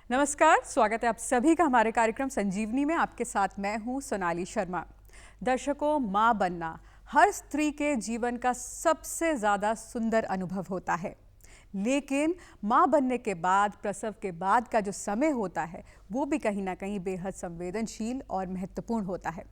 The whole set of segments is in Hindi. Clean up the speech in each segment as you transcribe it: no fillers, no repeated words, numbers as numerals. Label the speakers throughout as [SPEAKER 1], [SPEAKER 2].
[SPEAKER 1] नमस्कार, स्वागत है आप सभी का हमारे कार्यक्रम संजीवनी में। आपके साथ मैं हूं सोनाली शर्मा। दर्शकों, मां बनना हर स्त्री के जीवन का सबसे ज़्यादा सुंदर अनुभव होता है, लेकिन मां बनने के बाद, प्रसव के बाद का जो समय होता है वो भी कहीं ना कहीं बेहद संवेदनशील और महत्वपूर्ण होता है।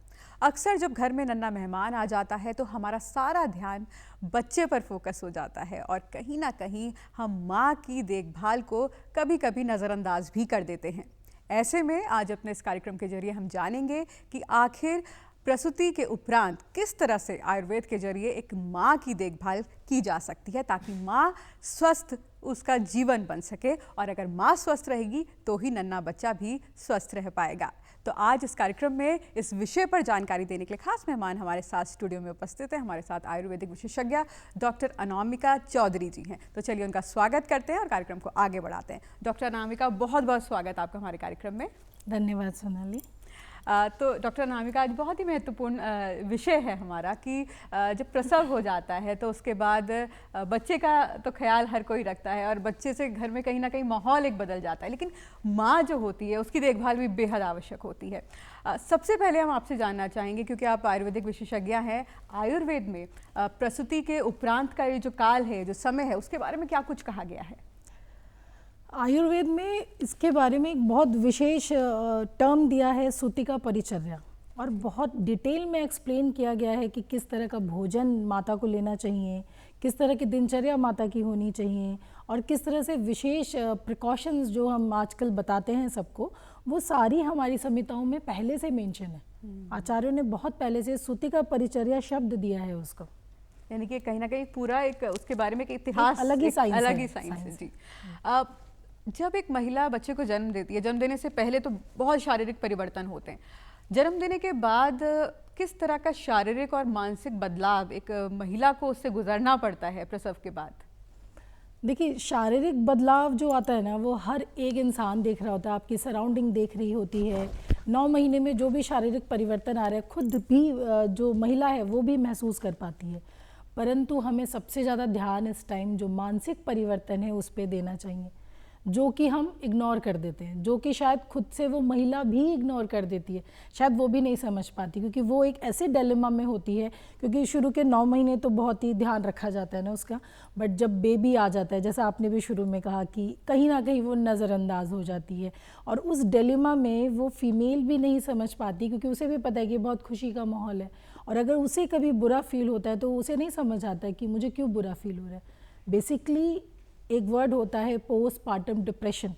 [SPEAKER 1] अक्सर जब घर में नन्हा मेहमान आ जाता है तो हमारा सारा ध्यान बच्चे पर फोकस हो जाता है और कहीं ना कहीं हम माँ की देखभाल को कभी कभी नज़रअंदाज भी कर देते हैं। ऐसे में आज अपने इस कार्यक्रम के जरिए हम जानेंगे कि आखिर प्रसूति के उपरांत किस तरह से आयुर्वेद के जरिए एक माँ की देखभाल की जा सकती है, ताकि माँ स्वस्थ उसका जीवन बन सके, और अगर माँ स्वस्थ रहेगी तो ही नन्हा बच्चा भी स्वस्थ रह पाएगा। तो आज इस कार्यक्रम में इस विषय पर जानकारी देने के लिए खास मेहमान हमारे साथ स्टूडियो में उपस्थित हैं। हमारे साथ आयुर्वेदिक विशेषज्ञ डॉक्टर अनामिका चौधरी जी हैं। तो चलिए उनका स्वागत करते हैं और कार्यक्रम को आगे बढ़ाते हैं। डॉक्टर अनामिका, बहुत बहुत स्वागत आपका हमारे कार्यक्रम में।
[SPEAKER 2] धन्यवाद सोनाली।
[SPEAKER 1] तो डॉक्टर अनामिका, आज बहुत ही महत्वपूर्ण विषय है हमारा कि जब प्रसव हो जाता है तो उसके बाद बच्चे का तो ख्याल हर कोई रखता है और बच्चे से घर में कहीं ना कहीं माहौल एक बदल जाता है, लेकिन माँ जो होती है उसकी देखभाल भी बेहद आवश्यक होती है। सबसे पहले हम आपसे जानना चाहेंगे, क्योंकि आप आयुर्वेदिक विशेषज्ञ हैं, आयुर्वेद में प्रसूति के उपरांत का ये जो काल है, जो समय है, उसके बारे में क्या कुछ कहा गया है?
[SPEAKER 2] आयुर्वेद में इसके बारे में एक बहुत विशेष टर्म दिया है, सूतिका परिचर्या, और बहुत डिटेल में एक्सप्लेन किया गया है कि किस तरह का भोजन माता को लेना चाहिए, किस तरह की दिनचर्या माता की होनी चाहिए, और किस तरह से विशेष प्रिकॉशंस जो हम आजकल बताते हैं सबको, वो सारी हमारी संहिताओं में पहले से मेंशन है। आचार्यों ने बहुत पहले से सूतिका परिचर्या शब्द दिया है उसको,
[SPEAKER 1] यानी कि कहीं ना कहीं पूरा एक उसके बारे में एक इतिहास,
[SPEAKER 2] अलग ही साइंस
[SPEAKER 1] है जी। जब एक महिला बच्चे को जन्म देती है, जन्म देने से पहले तो बहुत शारीरिक परिवर्तन होते हैं, जन्म देने के बाद किस तरह का शारीरिक और मानसिक बदलाव एक महिला को उससे गुजरना पड़ता है प्रसव के बाद?
[SPEAKER 2] देखिए, शारीरिक बदलाव जो आता है ना, वो हर एक इंसान देख रहा होता है, आपकी सराउंडिंग देख रही होती है। 9 महीने में जो भी शारीरिक परिवर्तन आ रहा है, खुद भी जो महिला है वो भी महसूस कर पाती है, परंतु हमें सबसे ज़्यादा ध्यान इस टाइम जो मानसिक परिवर्तन है उस पर देना चाहिए, जो कि हम इग्नोर कर देते हैं, जो कि शायद खुद से वो महिला भी इग्नोर कर देती है, शायद वो भी नहीं समझ पाती, क्योंकि वो एक ऐसे डिलेमा में होती है। क्योंकि शुरू के 9 महीने तो बहुत ही ध्यान रखा जाता है ना उसका, बट जब बेबी आ जाता है, जैसा आपने भी शुरू में कहा कि कहीं ना कहीं वो नज़रअंदाज हो जाती है, और उस डिलेमा में वो फीमेल भी नहीं समझ पाती, क्योंकि उसे भी पता है कि बहुत खुशी का माहौल है, और अगर उसे कभी बुरा फील होता है तो उसे नहीं समझ आता है कि मुझे क्यों बुरा फील हो रहा है। बेसिकली एक वर्ड होता है पोस्टपार्टम डिप्रेशन,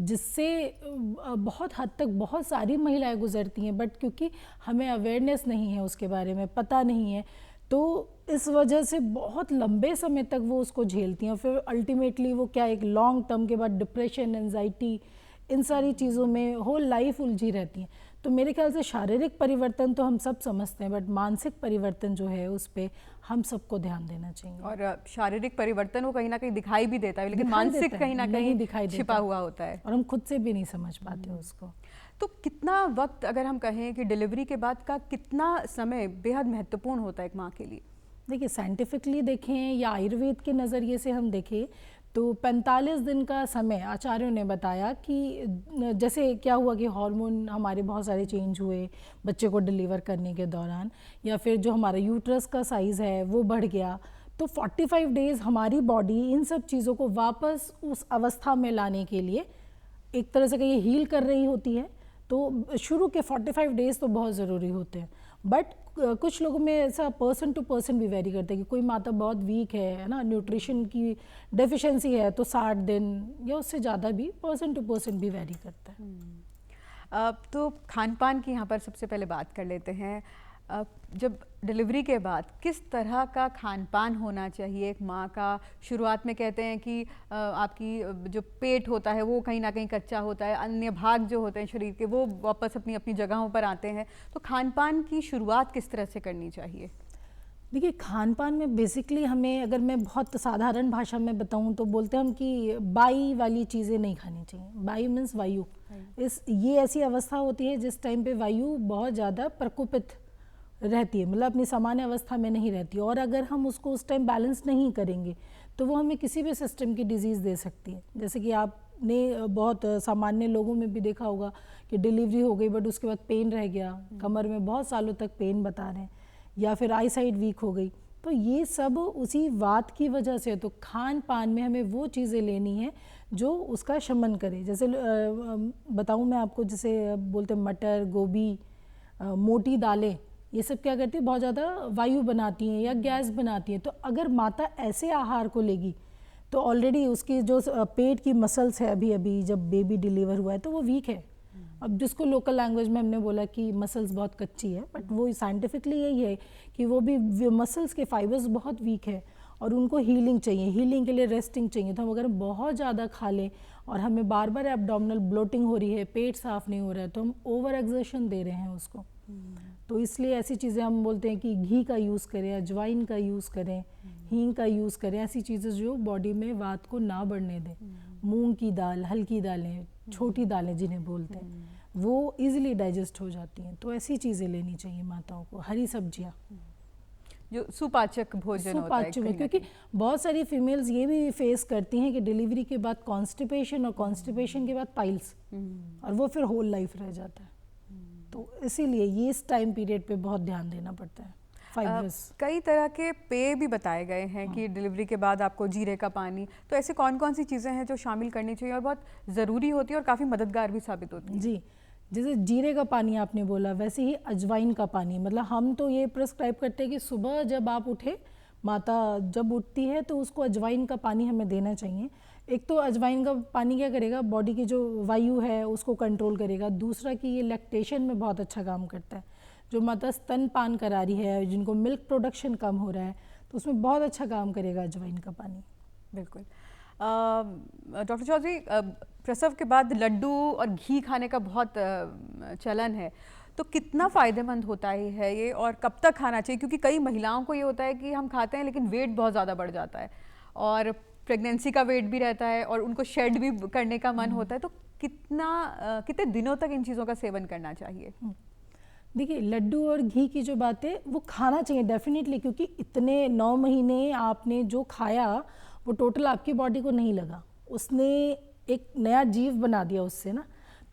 [SPEAKER 2] जिससे बहुत हद तक बहुत सारी महिलाएं गुजरती हैं, बट क्योंकि हमें अवेयरनेस नहीं है उसके बारे में, पता नहीं है, तो इस वजह से बहुत लंबे समय तक वो उसको झेलती हैं। फिर अल्टीमेटली वो क्या, एक लॉन्ग टर्म के बाद डिप्रेशन, एंजाइटी, इन सारी चीज़ों में होल लाइफ उलझी रहती हैं। तो मेरे ख्याल से शारीरिक परिवर्तन तो हम सब समझते हैं, बट मानसिक परिवर्तन जो है उस पर हम सबको ध्यान देना चाहिए।
[SPEAKER 1] और शारीरिक परिवर्तन वो कहीं ना कहीं दिखाई भी देता है, लेकिन मानसिक कहीं ना कहीं
[SPEAKER 2] दिखाई
[SPEAKER 1] छिपा हुआ होता है,
[SPEAKER 2] और हम खुद से भी नहीं समझ पाते उसको।
[SPEAKER 1] तो कितना वक्त, अगर हम कहें कि डिलीवरी के बाद का कितना समय बेहद महत्वपूर्ण होता है एक माँ के लिए?
[SPEAKER 2] देखिए, साइंटिफिकली देखें या आयुर्वेद के नज़रिए से हम देखें तो 45 दिन का समय आचार्यों ने बताया कि जैसे क्या हुआ कि हार्मोन हमारे बहुत सारे चेंज हुए बच्चे को डिलीवर करने के दौरान, या फिर जो हमारा यूट्रस का साइज़ है वो बढ़ गया, तो 45 डेज़ हमारी बॉडी इन सब चीज़ों को वापस उस अवस्था में लाने के लिए एक तरह से कहीं हील कर रही होती है। तो शुरू के 45 डेज़ तो बहुत ज़रूरी होते हैं, बट कुछ लोगों में ऐसा पर्सन टू पर्सन भी वेरी करता है कि कोई माता बहुत वीक है ना, न्यूट्रिशन की डेफिशिएंसी है, तो 60 दिन या उससे ज़्यादा भी पर्सन टू पर्सन भी वेरी करता है।
[SPEAKER 1] तो खान पान की यहाँ पर सबसे पहले बात कर लेते हैं। जब डिलीवरी के बाद किस तरह का खान पान होना चाहिए एक माँ का? शुरुआत में कहते हैं कि आपकी जो पेट होता है वो कहीं ना कहीं कच्चा होता है, अन्य भाग जो होते हैं शरीर के वो वापस अपनी अपनी जगहों पर आते हैं, तो खान पान की शुरुआत किस तरह से करनी चाहिए?
[SPEAKER 2] देखिए खान पान में बेसिकली हमें, अगर मैं बहुत साधारण भाषा में बताऊं तो बोलते हैं हम कि बाई वाली चीज़ें नहीं खानी चाहिए। बाई मीन्स वायु। ये ऐसी अवस्था होती है जिस टाइम पे वायु बहुत ज़्यादा प्रकोपित रहती है, मतलब अपनी सामान्य अवस्था में नहीं रहती, और अगर हम उसको उस टाइम बैलेंस नहीं करेंगे तो वो हमें किसी भी सिस्टम की डिजीज़ दे सकती है। जैसे कि आपने बहुत सामान्य लोगों में भी देखा होगा कि डिलीवरी हो गई बट उसके बाद पेन रह गया, कमर में बहुत सालों तक पेन बता रहे हैं, या फिर आई साइट वीक हो गई। तो ये सब उसी वात की वजह से। तो खान पान में हमें वो चीज़ें लेनी है जो उसका शमन करे। जैसे बताऊं मैं आपको, जैसे बोलते हैं मटर, गोभी, मोटी दालें, ये सब क्या करती है, बहुत ज़्यादा वायु बनाती हैं या गैस बनाती हैं। तो अगर माता ऐसे आहार को लेगी तो ऑलरेडी उसकी जो पेट की मसल्स है, अभी अभी जब बेबी डिलीवर हुआ है तो वो वीक है। अब जिसको लोकल लैंग्वेज में हमने बोला कि मसल्स बहुत कच्ची है, बट वो साइंटिफिकली यही है कि वो भी मसल्स के फाइबर्स बहुत वीक है और उनको हीलिंग चाहिए। हीलिंग के लिए रेस्टिंग चाहिए। तो हम अगर बहुत ज़्यादा खा लें और हमें बार बार एब्डोमिनल ब्लोटिंग हो रही है, पेट साफ नहीं हो रहा है, तो हम ओवर एक्सर्शन दे रहे हैं उसको। तो इसलिए ऐसी चीज़ें हम बोलते हैं कि घी का यूज़ करें, अजवाइन का यूज़ करें, हींग का यूज़ करें, ऐसी चीज़ें जो बॉडी में वात को ना बढ़ने दें। मूंग की दाल, हल्की दालें, छोटी दालें जिन्हें बोलते हैं, वो इजीली डाइजेस्ट हो जाती हैं। तो ऐसी चीज़ें लेनी चाहिए माताओं को। हरी सब्जियाँ,
[SPEAKER 1] जो सुपाचक भोजन होता है,
[SPEAKER 2] सुपाच्य में, क्योंकि बहुत सारी फीमेल्स ये भी फेस करती हैं कि डिलीवरी के बाद कॉन्स्टिपेशन, और कॉन्स्टिपेशन के बाद पाइल्स, और वो फिर होल लाइफ रह जाता है। तो इसीलिए ये इस टाइम पीरियड पे बहुत ध्यान देना पड़ता है।
[SPEAKER 1] कई तरह के पेय भी बताए गए हैं कि डिलीवरी के बाद आपको जीरे का पानी, तो ऐसे कौन कौन सी चीज़ें हैं जो शामिल करनी चाहिए और बहुत ज़रूरी होती है और काफ़ी मददगार भी साबित होती है?
[SPEAKER 2] जी, जैसे जीरे का पानी आपने बोला, वैसे ही अजवाइन का पानी। मतलब हम तो ये प्रिस्क्राइब करते हैं कि सुबह जब आप उठे, माता जब उठती है तो उसको अजवाइन का पानी हमें देना चाहिए। एक तो अजवाइन का पानी क्या करेगा, बॉडी की जो वायु है उसको कंट्रोल करेगा। दूसरा कि ये लैक्टेशन में बहुत अच्छा काम करता है। जो माता स्तनपान करा रही है, जिनको मिल्क प्रोडक्शन कम हो रहा है, तो उसमें बहुत अच्छा काम करेगा अजवाइन का पानी।
[SPEAKER 1] बिल्कुल। डॉक्टर चौधरी, प्रसव के बाद लड्डू और घी खाने का बहुत चलन है, तो कितना फ़ायदेमंद होता है ये, और कब तक खाना चाहिए? क्योंकि कई महिलाओं को ये होता है कि हम खाते हैं लेकिन वेट बहुत ज़्यादा बढ़ जाता है, और प्रेगनेंसी का वेट भी रहता है, और उनको शेड भी करने का मन होता है। तो कितने दिनों तक इन चीज़ों का सेवन करना चाहिए?
[SPEAKER 2] देखिए, लड्डू और घी की जो बात है वो खाना चाहिए डेफिनेटली, क्योंकि इतने 9 महीने आपने जो खाया वो टोटल आपकी बॉडी को नहीं लगा, उसने एक नया जीव बना दिया उससे ना,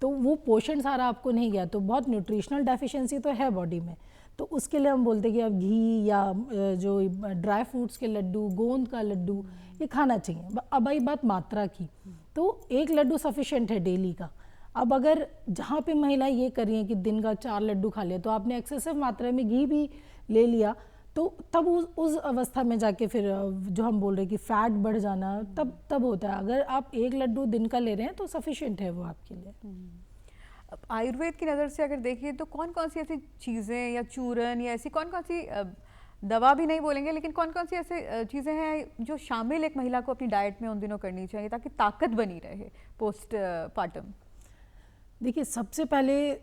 [SPEAKER 2] तो वो पोषण सारा आपको नहीं गया। तो बहुत न्यूट्रिशनल डेफिशिएंसी तो है बॉडी में, तो उसके लिए हम बोलते हैं कि अब घी या जो ड्राई फ्रूट्स के लड्डू, गोंद का लड्डू, ये खाना चाहिए। अब आई बात मात्रा की, तो एक लड्डू सफिशिएंट है डेली का। अब अगर जहाँ पे महिला ये कर रही हैं कि दिन का 4 लड्डू खा लिया, तो आपने एक्सेसिव मात्रा में घी भी ले लिया, तो तब उस अवस्था में जाके फिर जो हम बोल रहे हैं कि फैट बढ़ जाना तब होता है। अगर आप एक लड्डू दिन का ले रहे हैं तो सफिशिएंट है वो आपके लिए।
[SPEAKER 1] आयुर्वेद की नज़र से अगर देखिए तो कौन कौन सी ऐसी चीज़ें या चूरन या ऐसी कौन कौन सी दवा भी नहीं बोलेंगे, लेकिन कौन कौन सी ऐसे चीज़ें हैं जो शामिल एक महिला को अपनी डाइट में उन दिनों करनी चाहिए ताकि ताकत बनी रहे पोस्ट पार्टम?
[SPEAKER 2] देखिए, सबसे पहले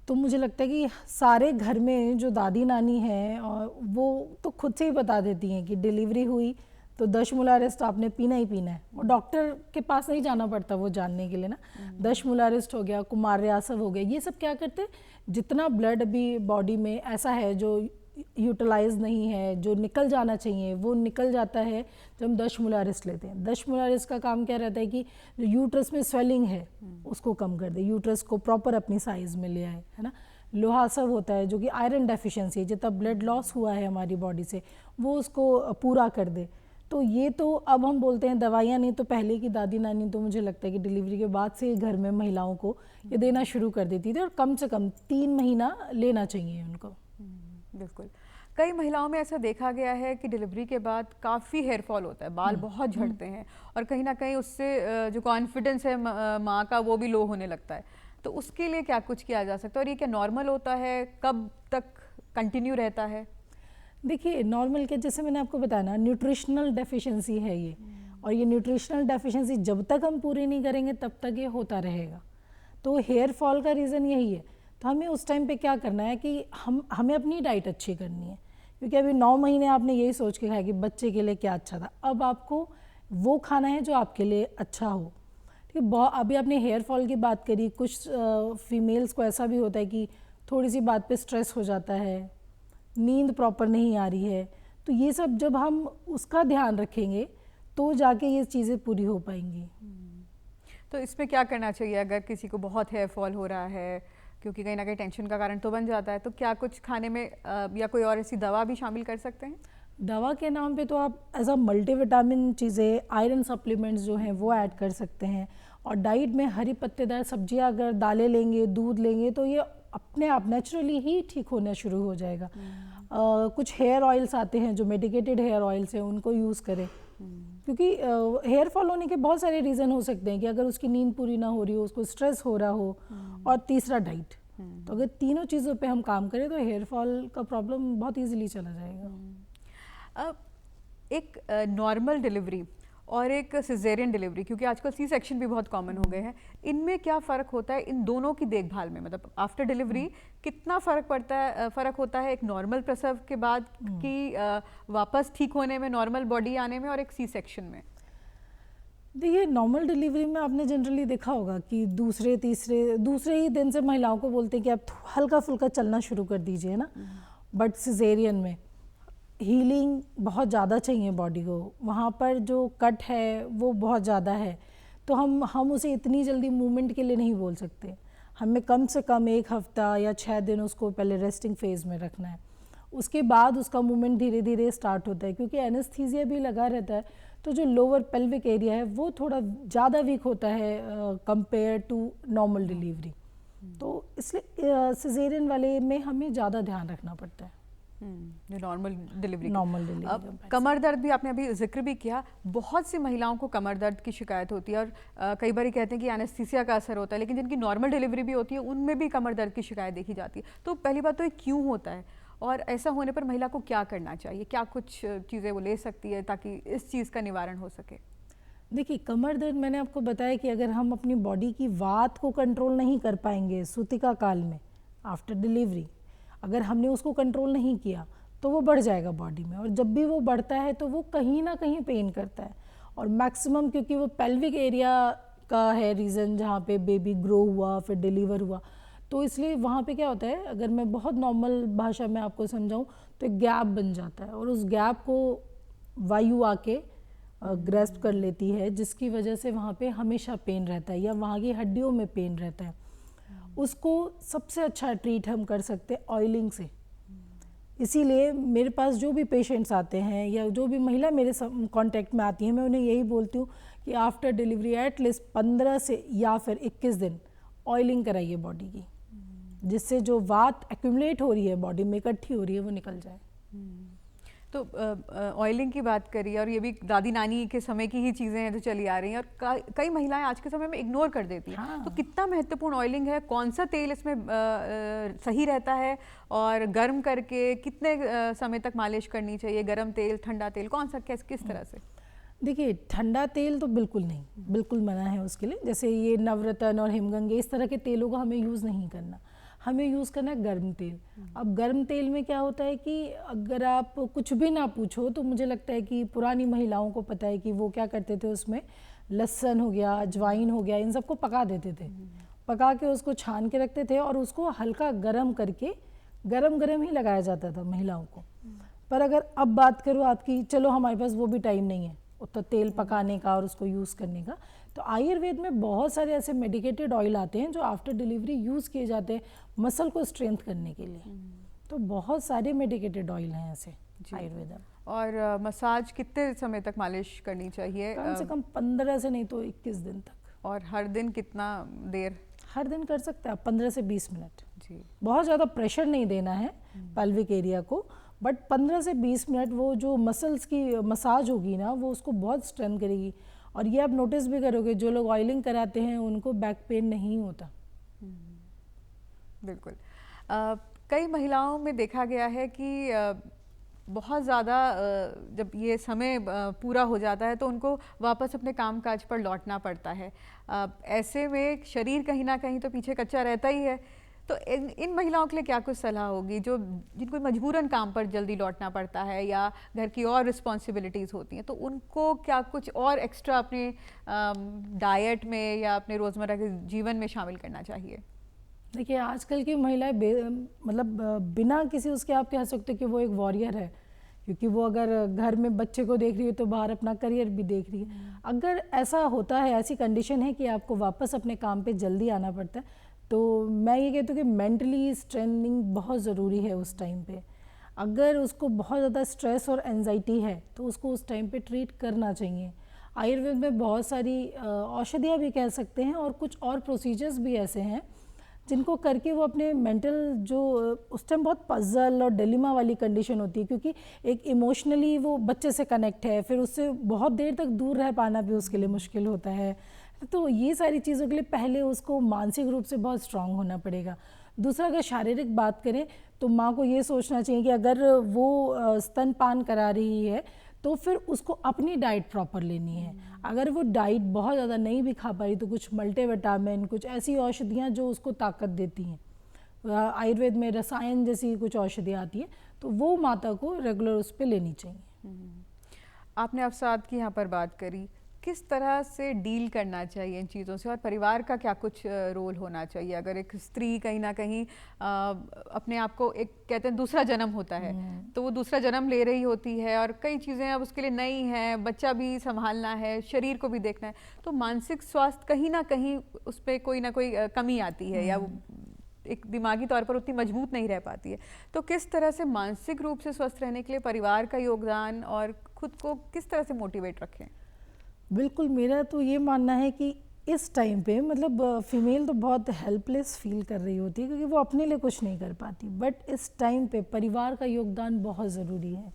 [SPEAKER 2] तो मुझे लगता है कि सारे घर में जो दादी नानी हैं, और वो तो खुद से ही बता देती हैं कि डिलीवरी हुई तो दशमूलारिस्ट आपने पीना ही पीना है, और डॉक्टर के पास नहीं जाना पड़ता वो जानने के लिए ना। दशमूलारिस्ट हो गया, कुमार्यासव हो गया, ये सब क्या करते हैं, जितना ब्लड अभी बॉडी में ऐसा है जो यूटिलाइज नहीं है, जो निकल जाना चाहिए, वो निकल जाता है जब हम दशमूलारिस्ट लेते हैं। दशमूलारिस्ट का काम क्या रहता है कि जो यूट्रस में स्वेलिंग है उसको कम कर दे, यूट्रस को प्रॉपर अपनी साइज में ले आए, है ना। लोहासव होता है जो कि आयरन डेफिशिएंसी है, जितना ब्लड लॉस हुआ है हमारी बॉडी से वो उसको पूरा कर दे। तो ये तो अब हम बोलते हैं दवाइयाँ, नहीं तो पहले की दादी नानी तो मुझे लगता है कि डिलीवरी के बाद से घर में महिलाओं को ये देना शुरू कर देती थी, और कम से कम 3 महीना लेना चाहिए उनको।
[SPEAKER 1] बिल्कुल। कई महिलाओं में ऐसा देखा गया है कि डिलीवरी के बाद काफ़ी हेयर फॉल होता है, बाल बहुत झड़ते हैं, और कहीं ना कहीं उससे जो कॉन्फिडेंस है माँ का वो भी लो होने लगता है। तो उसके लिए क्या कुछ किया जा सकता है, और ये क्या नॉर्मल होता है, कब तक कंटिन्यू रहता है?
[SPEAKER 2] देखिए, नॉर्मल के जैसे मैंने आपको बताया ना, न्यूट्रिशनल डेफिशिएंसी है ये, और ये न्यूट्रिशनल डेफिशिएंसी जब तक हम पूरी नहीं करेंगे तब तक ये होता रहेगा। तो हेयर फॉल का रीज़न यही है। तो हमें उस टाइम पे क्या करना है कि हमें अपनी डाइट अच्छी करनी है, क्योंकि अभी 9 महीने आपने यही सोच के खाया कि बच्चे के लिए क्या अच्छा था, अब आपको वो खाना है जो आपके लिए अच्छा हो। ठीक है, बहुत अभी आपने हेयर फॉल की बात करी, कुछ फीमेल्स को ऐसा भी होता है कि थोड़ी सी बात पे स्ट्रेस हो जाता है, नींद प्रॉपर नहीं आ रही है, तो ये सब जब हम उसका ध्यान रखेंगे तो जाके ये चीज़ें पूरी हो पाएंगी।
[SPEAKER 1] तो इसमें क्या करना चाहिए अगर किसी को बहुत हेयर फॉल हो रहा है, क्योंकि कहीं ना कहीं टेंशन का कारण तो बन जाता है, तो क्या कुछ खाने में या कोई और ऐसी दवा भी शामिल कर सकते हैं?
[SPEAKER 2] दवा के नाम पे तो आप एज अ मल्टीविटामिन चीज़ें, आयरन सप्लीमेंट्स जो हैं वो ऐड कर सकते हैं, और डाइट में हरी पत्तेदार सब्जियां, अगर दालें लेंगे, दूध लेंगे, तो ये अपने आप नेचुरली ही ठीक होना शुरू हो जाएगा। कुछ हेयर ऑयल्स आते हैं जो मेडिकेटेड हेयर ऑयल्स हैं, उनको यूज़ करें, क्योंकि हेयर फॉल होने के बहुत सारे रीज़न हो सकते हैं कि अगर उसकी नींद पूरी ना हो रही हो, उसको स्ट्रेस हो रहा हो, और तीसरा डाइट। तो अगर तीनों चीज़ों पे हम काम करें तो हेयर फॉल का प्रॉब्लम बहुत इजीली चला जाएगा।
[SPEAKER 1] अब एक नॉर्मल डिलीवरी और एक सिजेरियन डिलीवरी, क्योंकि आजकल सी सेक्शन भी बहुत कॉमन हो गए हैं, इनमें क्या फ़र्क होता है इन दोनों की देखभाल में? मतलब आफ्टर डिलीवरी कितना फ़र्क होता है एक नॉर्मल प्रसव के बाद की वापस ठीक होने में, नॉर्मल बॉडी आने में, और एक सी सेक्शन में?
[SPEAKER 2] देखिए, नॉर्मल डिलीवरी में आपने जनरली देखा होगा कि दूसरे ही दिन से महिलाओं को बोलते हैं कि आप हल्का फुल्का चलना शुरू कर दीजिए ना। बट सिजेरियन में हीलिंग बहुत ज़्यादा चाहिए बॉडी को, वहाँ पर जो कट है वो बहुत ज़्यादा है, तो हम उसे इतनी जल्दी मूवमेंट के लिए नहीं बोल सकते। हमें कम से कम 1 हफ्ता या 6 दिन उसको पहले रेस्टिंग फेज में रखना है, उसके बाद उसका मूवमेंट धीरे धीरे स्टार्ट होता है, क्योंकि एनेस्थीसिया भी लगा रहता है, तो जो लोअर पेल्विक एरिया है वो थोड़ा ज़्यादा वीक होता है कंपेयर टू नॉर्मल डिलीवरी। तो इसलिए सिजेरियन वाले में हमें ज़्यादा ध्यान रखना पड़ता है।
[SPEAKER 1] जो नॉर्मल डिलीवरी
[SPEAKER 2] अब
[SPEAKER 1] कमर दर्द भी आपने अभी जिक्र भी किया, बहुत सी महिलाओं को कमर दर्द की शिकायत होती है, और कई बार कहते हैं कि एनेस्थीसिया का असर होता है, लेकिन जिनकी नॉर्मल डिलीवरी भी होती है उनमें भी कमर दर्द की शिकायत देखी जाती है। तो पहली बात तो ये क्यों होता है, और ऐसा होने पर महिला को क्या करना चाहिए, क्या कुछ चीज़ें वो ले सकती है ताकि इस चीज़ का निवारण हो सके?
[SPEAKER 2] देखिए, कमर दर्द मैंने आपको बताया कि अगर हम अपनी बॉडी की वात को कंट्रोल नहीं कर पाएंगे सूतिका काल में, आफ्टर डिलीवरी अगर हमने उसको कंट्रोल नहीं किया तो वो बढ़ जाएगा बॉडी में, और जब भी वो बढ़ता है तो वो कहीं ना कहीं पेन करता है, और मैक्सिमम क्योंकि वो पेल्विक एरिया का है रीज़न जहाँ पे बेबी ग्रो हुआ फिर डिलीवर हुआ, तो इसलिए वहाँ पे क्या होता है, अगर मैं बहुत नॉर्मल भाषा में आपको समझाऊँ तो एक गैप बन जाता है, और उस गैप को वायु आके ग्रेस्प कर लेती है, जिसकी वजह से वहाँ पे हमेशा पेन रहता है, या वहाँ की हड्डियों में पेन रहता है। उसको सबसे अच्छा ट्रीट हम कर सकते हैं ऑयलिंग से। इसीलिए मेरे पास जो भी पेशेंट्स आते हैं या जो भी महिला मेरे कांटेक्ट में आती हैं, मैं उन्हें यही बोलती हूँ कि आफ्टर डिलीवरी एटलीस्ट 15 से या फिर 21 दिन ऑयलिंग कराइए बॉडी की, जिससे जो वात एक्यूमुलेट हो रही है बॉडी में, इकट्ठी हो रही है, वो निकल जाए।
[SPEAKER 1] तो ऑयलिंग की बात करी, और ये भी दादी नानी के समय की ही चीज़ें हैं जो चली आ रही हैं, और कई महिलाएं आज के समय में इग्नोर कर देती हैं।
[SPEAKER 2] हाँ।
[SPEAKER 1] तो कितना महत्वपूर्ण ऑयलिंग है, कौन सा तेल इसमें सही रहता है, और गर्म करके कितने समय तक मालिश करनी चाहिए, गर्म तेल, ठंडा तेल, कौन सा, किस तरह से?
[SPEAKER 2] देखिए, ठंडा तेल तो बिल्कुल नहीं, बिल्कुल मना है उसके लिए। जैसे ये नवरत्न और हिमगंगे, इस तरह के तेलों को हमें यूज़ नहीं करना, हमें यूज़ करना है गर्म तेल। अब गर्म तेल में क्या होता है कि अगर आप कुछ भी ना पूछो तो मुझे लगता है कि पुरानी महिलाओं को पता है कि वो क्या करते थे, उसमें लहसुन हो गया, अजवाइन हो गया, इन सबको पका देते थे, पका के उसको छान के रखते थे, और उसको हल्का गर्म करके गरम ही लगाया जाता था महिलाओं को। पर अगर अब बात करो आपकी, चलो हमारे पास वो भी टाइम नहीं है तो तेल पकाने का और उसको यूज़ करने का, तो आयुर्वेद में बहुत सारे ऐसे मेडिकेटेड ऑयल आते हैं जो आफ्टर डिलीवरी यूज़ किए जाते हैं मसल को स्ट्रेंथ करने के लिए। तो बहुत सारे मेडिकेटेड ऑयल हैं ऐसे आयुर्वेद में।
[SPEAKER 1] और मसाज कितने समय तक मालिश करनी चाहिए?
[SPEAKER 2] कम से कम 15 से नहीं तो 21 दिन तक।
[SPEAKER 1] और हर दिन कितना देर?
[SPEAKER 2] हर दिन कर सकते हैं आप 15 से 20 मिनट।
[SPEAKER 1] जी,
[SPEAKER 2] बहुत ज़्यादा प्रेशर नहीं देना है पेल्विक एरिया को, बट 15 से 20 मिनट वो जो मसल्स की मसाज होगी ना, वो उसको बहुत स्ट्रेंथ करेगी। और ये आप नोटिस भी करोगे, जो लोग ऑयलिंग कराते हैं उनको बैक पेन नहीं होता।
[SPEAKER 1] बिल्कुल। कई महिलाओं में देखा गया है कि बहुत ज़्यादा जब ये समय पूरा हो जाता है तो उनको वापस अपने कामकाज पर लौटना पड़ता है। ऐसे में शरीर कहीं ना कहीं तो पीछे कच्चा रहता ही है, तो इन महिलाओं के लिए क्या कुछ सलाह होगी जो जिनको मजबूरन काम पर जल्दी लौटना पड़ता है या घर की और रिस्पॉन्सिबिलिटीज़ होती हैं, तो उनको क्या कुछ और एक्स्ट्रा अपने डाइट में या अपने रोज़मर्रा के जीवन में शामिल करना चाहिए?
[SPEAKER 2] देखिए आजकल की महिलाएं मतलब बिना किसी उसके आप कह सकते हो कि वो एक वॉरियर है, क्योंकि वो अगर घर में बच्चे को देख रही है तो बाहर अपना करियर भी देख रही है। अगर ऐसा होता है, ऐसी कंडीशन है कि आपको वापस अपने काम पे जल्दी आना पड़ता है, तो मैं ये कहती हूँ कि मेंटली स्ट्रेंथनिंग बहुत ज़रूरी है उस टाइम पे। अगर उसको बहुत ज़्यादा स्ट्रेस और एंजाइटी है तो उसको उस टाइम पे ट्रीट करना चाहिए। आयुर्वेद में बहुत सारी औषधियाँ भी कह सकते हैं और कुछ और प्रोसीजर्स भी ऐसे हैं जिनको करके वो अपने मेंटल जो उस टाइम बहुत पजल और डिलेमा वाली कंडीशन होती है, क्योंकि एक इमोशनली वो बच्चे से कनेक्ट है, फिर उससे बहुत देर तक दूर रह पाना भी उसके लिए मुश्किल होता है। तो ये सारी चीज़ों के लिए पहले उसको मानसिक रूप से बहुत स्ट्रांग होना पड़ेगा। दूसरा, अगर शारीरिक बात करें तो माँ को ये सोचना चाहिए कि अगर वो स्तनपान करा रही है तो फिर उसको अपनी डाइट प्रॉपर लेनी है। अगर वो डाइट बहुत ज़्यादा नहीं भी खा पा रही तो कुछ मल्टीविटामिन, कुछ ऐसी औषधियाँ जो उसको ताकत देती हैं, आयुर्वेद में रसायन जैसी कुछ औषधियाँ आती हैं, तो वो माता को रेगुलर उस पर लेनी चाहिए।
[SPEAKER 1] आपने अवसाद की यहाँ पर बात करी, किस तरह से डील करना चाहिए इन चीज़ों से और परिवार का क्या कुछ रोल होना चाहिए? अगर एक स्त्री कहीं ना कहीं अपने आप को एक कहते हैं दूसरा जन्म होता है, तो वो दूसरा जन्म ले रही होती है और कई चीज़ें अब उसके लिए नई हैं, बच्चा भी संभालना है, शरीर को भी देखना है, तो मानसिक स्वास्थ्य कहीं ना कहीं उस पर कोई ना कोई कमी आती है या एक दिमागी तौर पर उतनी मजबूत नहीं रह पाती है। तो किस तरह से मानसिक रूप से स्वस्थ रहने के लिए परिवार का योगदान और खुद को किस तरह से मोटिवेट रखें?
[SPEAKER 2] बिल्कुल, मेरा तो ये मानना है कि इस टाइम पे मतलब फीमेल तो बहुत हेल्पलेस फील कर रही होती है क्योंकि वो अपने लिए कुछ नहीं कर पाती, बट इस टाइम पे परिवार का योगदान बहुत ज़रूरी है।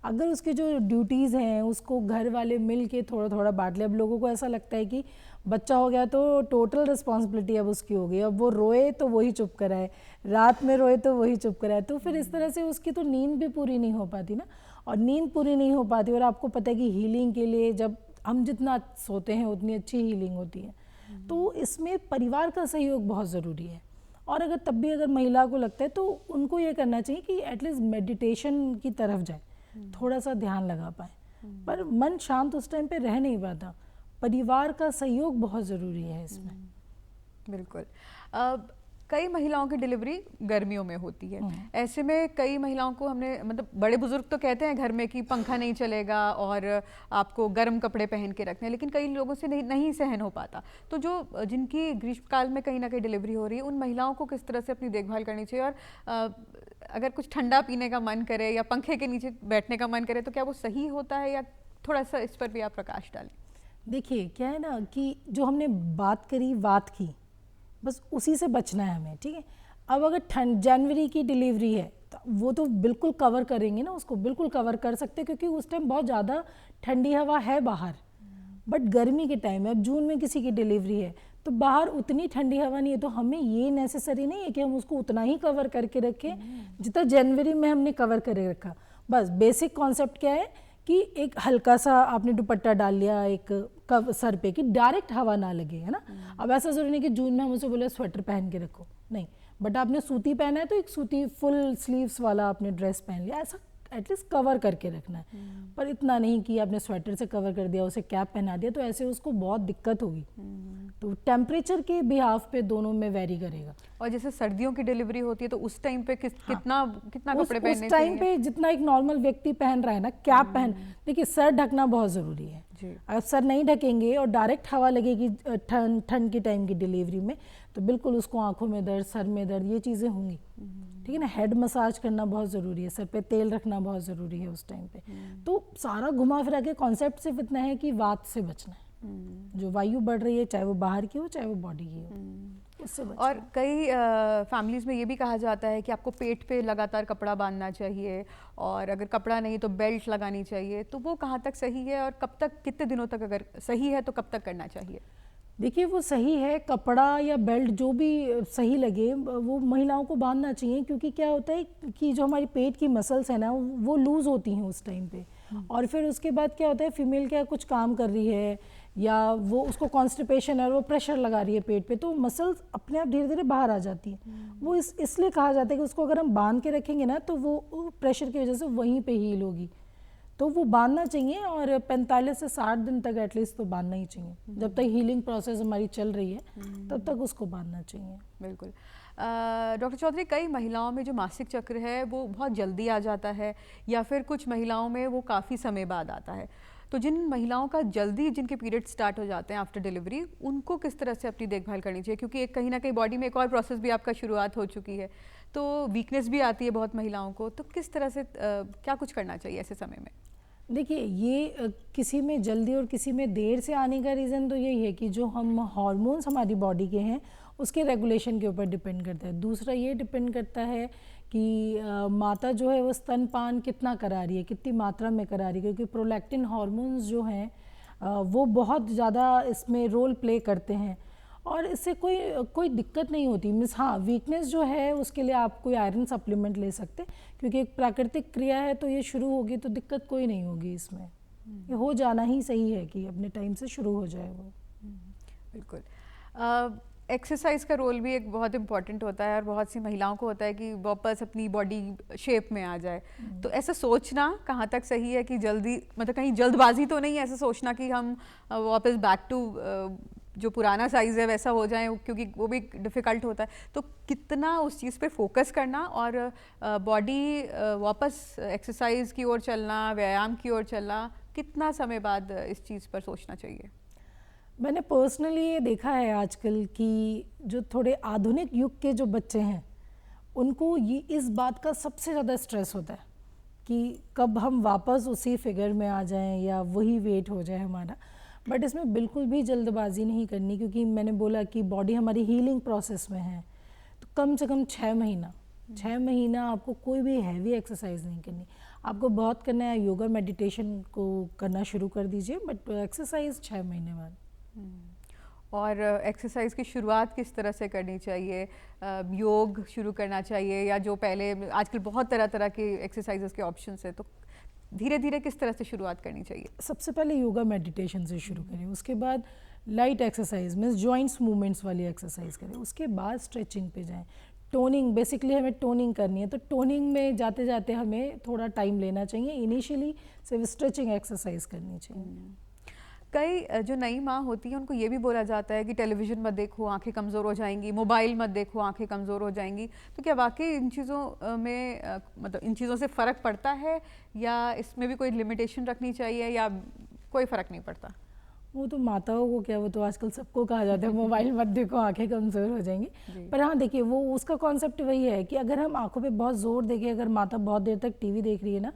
[SPEAKER 2] अगर उसके जो ड्यूटीज़ हैं उसको घर वाले मिल के थोड़ा थोड़ा बांट ले। अब लोगों को ऐसा लगता है कि बच्चा हो गया तो टोटल रिस्पॉन्सिबिलिटी अब उसकी हो गई, अब वो रोए तो वही चुप कराए, रात में रोए तो वही चुप कराए, तो फिर इस तरह से उसकी तो नींद भी पूरी नहीं हो पाती ना। और नींद पूरी नहीं हो पाती, और आपको पता है कि हीलिंग के लिए जब हम जितना सोते हैं उतनी अच्छी हीलिंग होती है, तो इसमें परिवार का सहयोग बहुत ज़रूरी है। और अगर तब भी अगर महिला को लगता है तो उनको ये करना चाहिए कि एटलीस्ट मेडिटेशन की तरफ जाए, थोड़ा सा ध्यान लगा पाए, पर मन शांत उस टाइम पे रह नहीं पाता। परिवार का सहयोग बहुत ज़रूरी है इसमें।
[SPEAKER 1] बिल्कुल। कई महिलाओं की डिलीवरी गर्मियों में होती है, ऐसे में कई महिलाओं को हमने मतलब बड़े बुजुर्ग तो कहते हैं घर में कि पंखा नहीं चलेगा और आपको गर्म कपड़े पहन के रखने हैं, लेकिन कई लोगों से नहीं सहन हो पाता। तो जो जिनकी ग्रीष्मकाल में कहीं ना कहीं डिलीवरी हो रही है, उन महिलाओं को किस तरह से अपनी देखभाल करनी चाहिए? और अगर कुछ ठंडा पीने का मन करे या पंखे के नीचे बैठने का मन करे तो क्या वो सही होता है, या थोड़ा सा इस पर भी आप प्रकाश डालें?
[SPEAKER 2] देखिए क्या है ना कि जो हमने बात करी वात की, बस उसी से बचना है हमें, ठीक है। अब अगर जनवरी की डिलीवरी है तो वो तो बिल्कुल कवर करेंगे ना, उसको बिल्कुल कवर कर सकते हैं क्योंकि उस टाइम बहुत ज़्यादा ठंडी हवा है बाहर। बट गर्मी के टाइम है, अब जून में किसी की डिलीवरी है तो बाहर उतनी ठंडी हवा नहीं है, तो हमें ये नेसेसरी नहीं है कि हम उसको उतना ही कवर करके रखें जितना जनवरी में हमने कवर करे रखा। बस बेसिक कॉन्सेप्ट क्या है कि एक हल्का सा आपने दुपट्टा डाल लिया एक सर पे कि डायरेक्ट हवा ना लगे, है ना। अब ऐसा जरूरी नहीं कि जून में हम उसे बोले स्वेटर पहन के रखो, नहीं, बट आपने सूती पहना है तो एक सूती फुल स्लीव्स वाला आपने ड्रेस पहन लिया, ऐसा एटलीस्ट कवर करके रखना है। पर इतना नहीं कि आपने स्वेटर से कवर कर दिया, उसे कैप पहना दिया, तो ऐसे उसको बहुत दिक्कत होगी। तो टेम्परेचर के बिहाफ पे दोनों में वेरी करेगा।
[SPEAKER 1] और जैसे सर्दियों की डिलीवरी होती है तो उस टाइम पे कितना कपड़े पहनने चाहिए?
[SPEAKER 2] उस टाइम पे जितना एक नॉर्मल व्यक्ति पहन रहा है ना, कैप पहन, देखिए सर ढकना बहुत ज़रूरी है। अगर सर नहीं ढकेंगे और डायरेक्ट हवा लगेगी ठंड की टाइम की डिलीवरी में तो बिल्कुल उसको आंखों में दर्द, सर में दर्द, ये चीज़ें होंगी, ठीक है ना। हेड मसाज करना बहुत ज़रूरी है, सर पे तेल रखना बहुत ज़रूरी है उस टाइम पे। तो सारा घुमा फिरा के कॉन्सेप्ट सिर्फ इतना है कि वात से बचना है, जो वायु बढ़ रही है चाहे वो बाहर की हो चाहे वो बॉडी की हो, उससे बचना।
[SPEAKER 1] और कई फैमिलीज़ में ये भी कहा जाता है कि आपको पेट पे लगातार कपड़ा बांधना चाहिए, और अगर कपड़ा नहीं तो बेल्ट लगानी चाहिए, तो वो कहाँ तक सही है और कब तक, कितने दिनों तक अगर सही है तो कब तक करना चाहिए?
[SPEAKER 2] देखिए वो सही है, कपड़ा या बेल्ट जो भी सही लगे वो महिलाओं को बांधना चाहिए, क्योंकि क्या होता है कि जो हमारी पेट की मसल्स है ना वो लूज़ होती हैं उस टाइम पे। और फिर उसके बाद क्या होता है, फीमेल क्या कुछ काम कर रही है या वो उसको कॉन्स्टिपेशन है और वो प्रेशर लगा रही है पेट पे, तो मसल्स अपने आप धीरे धीरे बाहर आ जाती है। वो इसलिए कहा जाता है कि उसको अगर हम बांध के रखेंगे ना तो वो प्रेशर की वजह से वहीं पे हील होगी। तो वो बांधना चाहिए और 45 से 60 दिन तक एटलीस्ट तो बांधना ही चाहिए। जब तक हीलिंग प्रोसेस हमारी चल रही है तब तक उसको बांधना चाहिए।
[SPEAKER 1] बिल्कुल। डॉक्टर चौधरी, कई महिलाओं में जो मासिक चक्र है वो बहुत जल्दी आ जाता है या फिर कुछ महिलाओं में वो काफ़ी समय बाद आता है। तो जिन महिलाओं का जल्दी जिनके पीरियड स्टार्ट हो जाते हैं आफ्टर डिलीवरी, उनको किस तरह से अपनी देखभाल करनी चाहिए? क्योंकि एक कहीं ना कहीं बॉडी में एक और प्रोसेस भी आपका शुरुआत हो चुकी है, तो वीकनेस भी आती है बहुत महिलाओं को, तो किस तरह से क्या कुछ करना चाहिए ऐसे समय में?
[SPEAKER 2] देखिए ये किसी में जल्दी और किसी में देर से आने का रीज़न तो यही है कि जो हम हार्मोन्स हमारी बॉडी के हैं उसके रेगुलेशन के ऊपर डिपेंड करता है। दूसरा ये डिपेंड करता है कि माता जो है वो स्तनपान कितना करा रही है, कितनी मात्रा में करा रही है, क्योंकि प्रोलैक्टिन हार्मोन्स जो हैं वो बहुत ज़्यादा इसमें रोल प्ले करते हैं और इससे कोई कोई दिक्कत नहीं होती। मिस हाँ, वीकनेस जो है उसके लिए आप कोई आयरन सप्लीमेंट ले सकते, क्योंकि एक प्राकृतिक क्रिया है तो ये शुरू होगी तो दिक्कत कोई नहीं होगी इसमें। ये हो जाना ही सही है कि अपने टाइम से शुरू हो जाए वो।
[SPEAKER 1] बिल्कुल। एक्सरसाइज का रोल भी एक बहुत इम्पॉर्टेंट होता है और बहुत सी महिलाओं को होता है कि वापस अपनी बॉडी शेप में आ जाए। तो ऐसा सोचना कहाँ तक सही है कि जल्दी, मतलब कहीं जल्दबाजी तो नहीं है ऐसा सोचना कि हम वापस बैक टू जो पुराना साइज़ है वैसा हो जाए, क्योंकि वो भी डिफ़िकल्ट होता है। तो कितना उस चीज़ पे फोकस करना और बॉडी वापस एक्सरसाइज की ओर चलना, व्यायाम की ओर चलना, कितना समय बाद इस चीज़ पर सोचना चाहिए?
[SPEAKER 2] मैंने पर्सनली ये देखा है आजकल कि जो थोड़े आधुनिक युग के जो बच्चे हैं उनको ये इस बात का सबसे ज़्यादा स्ट्रेस होता है कि कब हम वापस उसी फिगर में आ जाएं या वही वेट हो जाए हमारा। बट इसमें बिल्कुल भी जल्दबाजी नहीं करनी, क्योंकि मैंने बोला कि बॉडी हमारी हीलिंग प्रोसेस में है। तो कम से कम 6 महीना आपको कोई भी हैवी एक्सरसाइज नहीं करनी। आपको बहुत करना है योगा मेडिटेशन को करना शुरू कर दीजिए, बट एक्सरसाइज 6 महीने बाद।
[SPEAKER 1] और एक्सरसाइज की शुरुआत किस तरह से करनी चाहिए? योग शुरू करना चाहिए या जो पहले आजकल बहुत तरह तरह के एक्सरसाइजेस के ऑप्शंस है, तो धीरे धीरे किस तरह से शुरुआत करनी चाहिए?
[SPEAKER 2] सबसे पहले योगा मेडिटेशन से शुरू करें, उसके बाद light exercise means joints movements वाली एक्सरसाइज करें, उसके बाद स्ट्रेचिंग पे जाएं। टोनिंग, बेसिकली हमें टोनिंग करनी है, तो टोनिंग में जाते जाते हमें थोड़ा टाइम लेना चाहिए। इनिशियली सिर्फ स्ट्रेचिंग एक्सरसाइज करनी चाहिए।
[SPEAKER 1] कई जो नई माँ होती है उनको ये भी बोला जाता है कि टेलीविज़न मत देखो, आंखें कमज़ोर हो जाएंगी, मोबाइल मत देखो, आंखें कमज़ोर हो जाएंगी। तो क्या वाकई इन चीज़ों में मतलब इन चीज़ों से फ़र्क पड़ता है या इसमें भी कोई लिमिटेशन रखनी चाहिए या कोई फ़र्क नहीं पड़ता?
[SPEAKER 2] वो तो माताओं को क्या, वो तो आजकल सबको कहा जाता है मोबाइल मत देखो आंखें कमज़ोर हो जाएंगी। पर हाँ देखिए, वो उसका कॉन्सेप्ट वही है कि अगर हम आंखों पे बहुत ज़ोर देखें, अगर माता बहुत देर तक टीवी देख रही है ना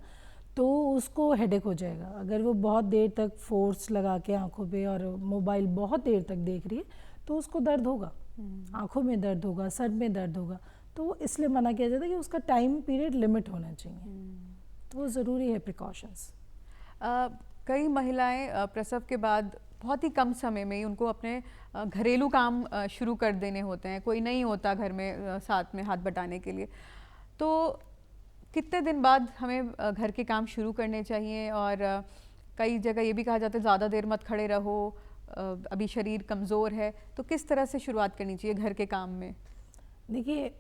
[SPEAKER 2] तो उसको हेडेक हो जाएगा। अगर वो बहुत देर तक फोर्स लगा के आंखों पे और मोबाइल बहुत देर तक देख रही है तो उसको दर्द होगा, आंखों में दर्द होगा, सर में दर्द होगा। तो इसलिए मना किया जाता है कि उसका टाइम पीरियड लिमिट होना चाहिए। तो वो ज़रूरी है प्रिकॉशंस।
[SPEAKER 1] कई महिलाएं प्रसव के बाद बहुत ही कम समय में ही उनको अपने घरेलू काम शुरू कर देने होते हैं, कोई नहीं होता घर में साथ में हाथ बटाने के लिए। तो कितने दिन बाद हमें घर के काम शुरू करने चाहिए? और कई जगह ये भी कहा जाता है ज़्यादा देर मत खड़े रहो, अभी शरीर कमज़ोर है, तो किस तरह से शुरुआत करनी चाहिए घर के काम में?
[SPEAKER 2] देखिए,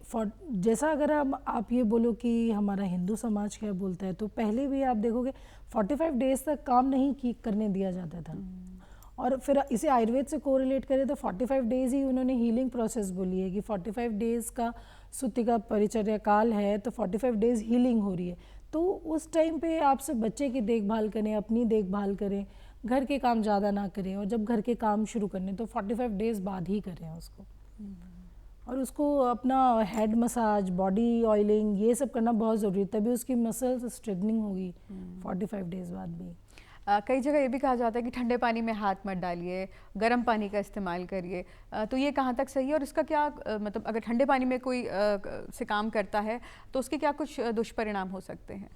[SPEAKER 2] जैसा अगर आप ये बोलो कि हमारा हिंदू समाज क्या बोलता है, तो पहले भी आप देखोगे 45 डेज तक काम नहीं करने दिया जाता था। और फिर इसे आयुर्वेद से कोरिलेट करें तो 45 डेज ही उन्होंने हीलिंग प्रोसेस बोली है कि 45 डेज का सुत्ती का परिचर्या काल है, तो 45 डेज हीलिंग हो रही है। तो उस टाइम पे आप सिर्फ बच्चे की देखभाल करें, अपनी देखभाल करें, घर के काम ज़्यादा ना करें। और जब घर के काम शुरू करने तो 45 डेज बाद ही करें उसको। और उसको अपना हेड मसाज, बॉडी ऑयलिंग, ये सब करना बहुत ज़रूरी है, तभी उसकी मसल्स स्ट्रेटनिंग होगी 45 डेज बाद भी।
[SPEAKER 1] कई जगह ये भी कहा जाता है कि ठंडे पानी में हाथ मत डालिए, गर्म पानी का इस्तेमाल करिए। तो ये कहाँ तक सही है और इसका क्या मतलब अगर ठंडे पानी में कोई से काम करता है तो उसके क्या कुछ दुष्परिणाम हो सकते हैं?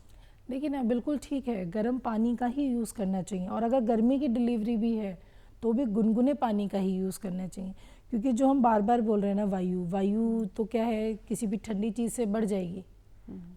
[SPEAKER 2] देखिए ना, बिल्कुल ठीक है, गर्म पानी का ही यूज़ करना चाहिए। और अगर गर्मी की डिलीवरी भी है तो भी गुनगुने पानी का ही यूज़ करना चाहिए, क्योंकि जो हम बार बार बोल रहे हैं ना, वायु तो क्या है, किसी भी ठंडी चीज़ से बढ़ जाएगी।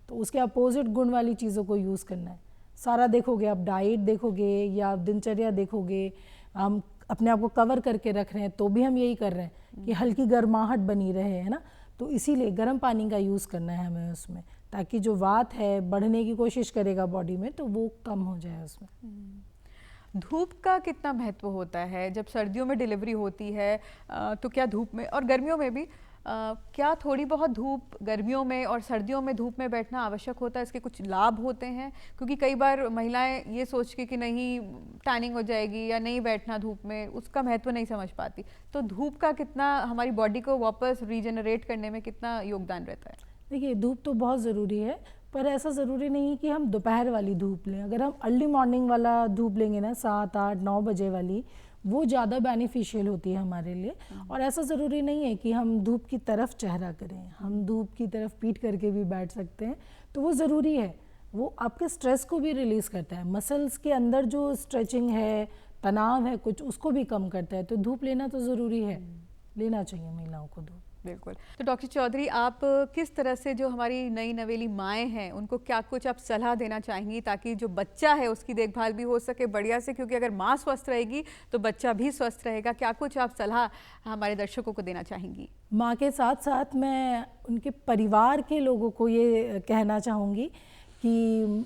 [SPEAKER 2] तो उसके अपोजिट गुण वाली चीज़ों को यूज़ करना है। सारा देखोगे, आप डाइट देखोगे या आप दिनचर्या देखोगे, हम अपने आप को कवर करके रख रहे हैं तो भी हम यही कर रहे हैं कि हल्की गर्माहट बनी रहे, है ना। तो इसीलिए गर्म पानी का यूज़ करना है हमें उसमें, ताकि जो वात है बढ़ने की कोशिश करेगा बॉडी में तो वो कम हो जाए उसमें।
[SPEAKER 1] धूप का कितना महत्व होता है जब सर्दियों में डिलीवरी होती है? तो क्या धूप में और गर्मियों में भी क्या थोड़ी बहुत धूप गर्मियों में और सर्दियों में धूप में बैठना आवश्यक होता है? इसके कुछ लाभ होते हैं? क्योंकि कई बार महिलाएं ये सोच के कि नहीं टैनिंग हो जाएगी या नहीं बैठना धूप में, उसका महत्व नहीं समझ पाती। तो धूप का कितना हमारी बॉडी को वापस रीजनरेट करने में कितना योगदान रहता है?
[SPEAKER 2] देखिए, धूप तो बहुत ज़रूरी है, पर ऐसा ज़रूरी नहीं कि हम दोपहर वाली धूप लें। अगर हम अर्ली मॉर्निंग वाला धूप लेंगे ना, 7, 8, 9 बजे वाली, वो ज़्यादा बेनिफिशियल होती है हमारे लिए। और ऐसा ज़रूरी नहीं है कि हम धूप की तरफ चेहरा करें, हम धूप की तरफ पीठ करके भी बैठ सकते हैं, तो वो ज़रूरी है। वो आपके स्ट्रेस को भी रिलीज़ करता है, मसल्स के अंदर जो स्ट्रेचिंग है, तनाव है कुछ, उसको भी कम करता है। तो धूप लेना तो ज़रूरी है, लेना चाहिए महिलाओं को धूप।
[SPEAKER 1] बिल्कुल। तो डॉक्टर चौधरी, आप किस तरह से जो हमारी नई नवेली माएँ हैं उनको क्या कुछ आप सलाह देना चाहेंगी ताकि जो बच्चा है उसकी देखभाल भी हो सके बढ़िया से? क्योंकि अगर माँ स्वस्थ रहेगी तो बच्चा भी स्वस्थ रहेगा। क्या कुछ आप सलाह हमारे दर्शकों को देना चाहेंगी?
[SPEAKER 2] माँ के साथ साथ मैं उनके परिवार के लोगों को ये कहना चाहूँगी कि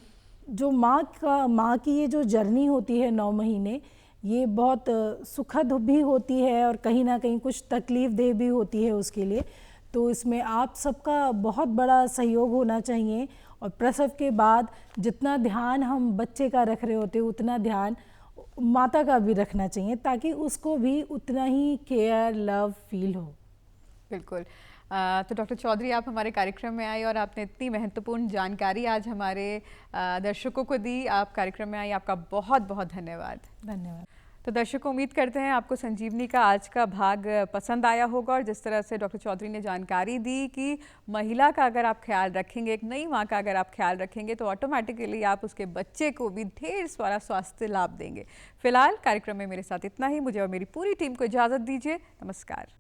[SPEAKER 2] जो माँ की ये जो जर्नी होती है 9 महीने, ये बहुत सुखद भी होती है और कहीं ना कहीं कुछ तकलीफ दे भी होती है उसके लिए। तो इसमें आप सबका बहुत बड़ा सहयोग होना चाहिए। और प्रसव के बाद जितना ध्यान हम बच्चे का रख रहे होते हैं उतना ध्यान माता का भी रखना चाहिए, ताकि उसको भी उतना ही केयर लव फील हो।
[SPEAKER 1] बिल्कुल। तो डॉक्टर चौधरी, आप हमारे कार्यक्रम में आई और आपने इतनी महत्वपूर्ण जानकारी आज हमारे दर्शकों को दी। आप कार्यक्रम में आई, आपका बहुत बहुत धन्यवाद।
[SPEAKER 2] धन्यवाद।
[SPEAKER 1] तो दर्शकों, उम्मीद करते हैं आपको संजीवनी का आज का भाग पसंद आया होगा और जिस तरह से डॉक्टर चौधरी ने जानकारी दी कि महिला का अगर आप ख्याल रखेंगे, एक नई माँ का अगर आप ख्याल रखेंगे तो ऑटोमेटिकली आप उसके बच्चे को भी ढेर सारा स्वास्थ्य लाभ देंगे। फिलहाल कार्यक्रम में मेरे साथ इतना ही। मुझे और मेरी पूरी टीम को इजाज़त दीजिए। नमस्कार।